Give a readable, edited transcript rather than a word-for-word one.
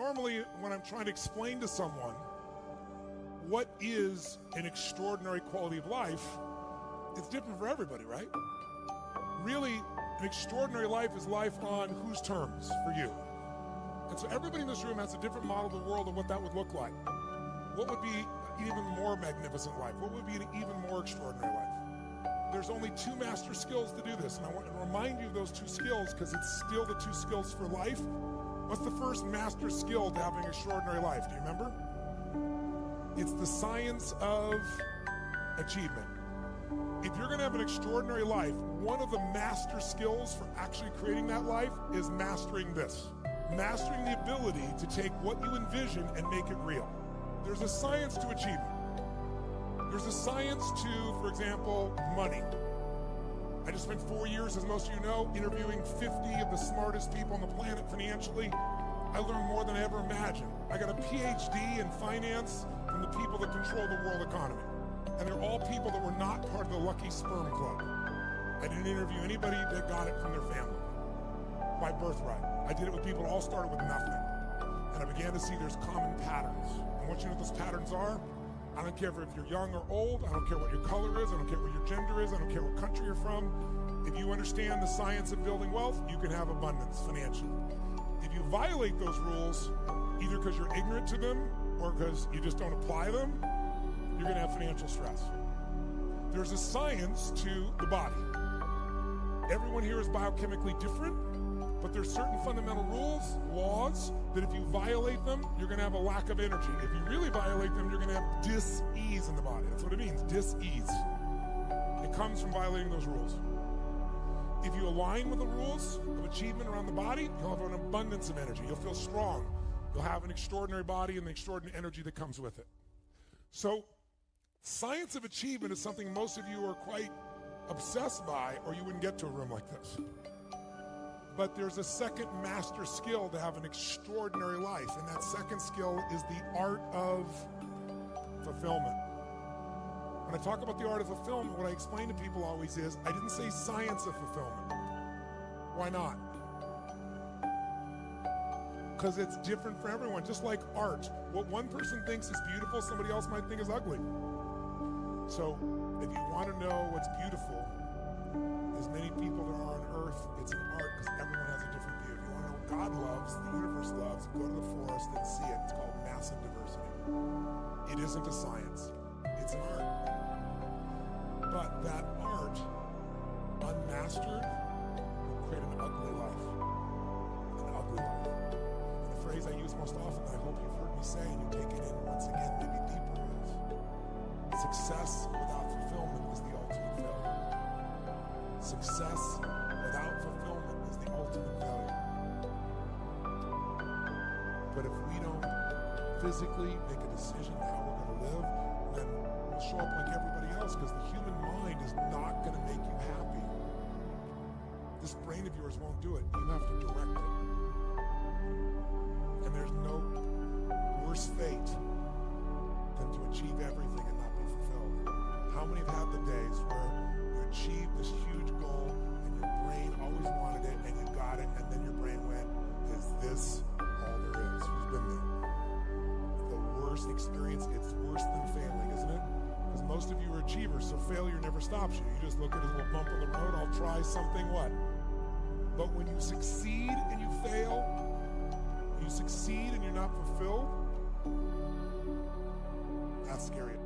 Normally, when I'm trying to explain to someone what is an extraordinary quality of life, it's different for everybody, right? Really, an extraordinary life is life on whose terms for you? And so everybody in this room has a different model of the world of what that would look like. What would be an even more magnificent life? What would be an even more extraordinary life? There's only two master skills to do this, and I want to remind you of those two skills because it's still the two skills for life. What's the first master skill to having an extraordinary life? Do you remember? It's the science of achievement. If you're going to have an extraordinary life, one of the master skills for actually creating that life is mastering this. Mastering the ability to take what you envision and make it real. There's a science to achievement. There's a science to, for example, money. I just spent 4 years, as most of you know, interviewing 50 of the smartest people on the planet financially. I learned more than I ever imagined. I got a PhD in finance from the people that control the world economy. And they're all people that were not part of the lucky sperm club. I didn't interview anybody that got it from their family by birthright. I did it with people that all started with nothing. And I began to see there's common patterns. And what you know what those patterns are? I don't care if you're young or old. I don't care what your color is. I don't care what your gender is. I don't care what country you're from. If you understand the science of building wealth, you can have abundance financially. If you violate those rules, either because you're ignorant to them or because you just don't apply them, you're going to have financial stress. There's a science to the body. Everyone here is biochemically different, but there's certain fundamental rules, laws, that if you violate them, you're going to have a lack of energy. If you really violate them, you're going to have dis-ease in the body. That's what it means, dis-ease. It comes from violating those rules. If you align with the rules of achievement around the body, you'll have an abundance of energy. You'll feel strong. You'll have an extraordinary body and the extraordinary energy that comes with it. So, science of achievement is something most of you are quite obsessed by, or you wouldn't get to a room like this. But there's a second master skill to have an extraordinary life, and that second skill is the art of fulfillment. When I talk about the art of fulfillment, what I explain to people always is, I didn't say science of fulfillment. Why not? Because it's different for everyone, just like art. What one person thinks is beautiful, somebody else might think is ugly. So, if you want to know what's beautiful, as many people there are on earth, it's an art because everyone has a different view. If you want to know what God loves, the universe loves, go to the forest and see it. It's called massive diversity. It isn't a science, it's an art. But that art, unmastered, will create an ugly life. An ugly life. And the phrase I use most often, that I hope you've heard me say, and you take it in once again, maybe deeper, is success without fulfillment is the ultimate failure. Success without fulfillment is the ultimate failure. But if we don't physically make a decision how we're going to live, then we'll show up like everybody else because the human mind is not going to make you happy. This brain of yours won't do it. You have to direct it. And there's no worse fate than to achieve everything and not be fulfilled. How many have had the days where you achieved this huge goal and your brain always wanted it and you got it and then your brain went, is this all there is? Who's been there? The worst experience, it's worse than failing, isn't it? Because most of you are achievers, so failure never stops you. You just look at a little bump on the road, I'll try something, what? But when you succeed and you fail, you succeed and you're not fulfilled, that's scary.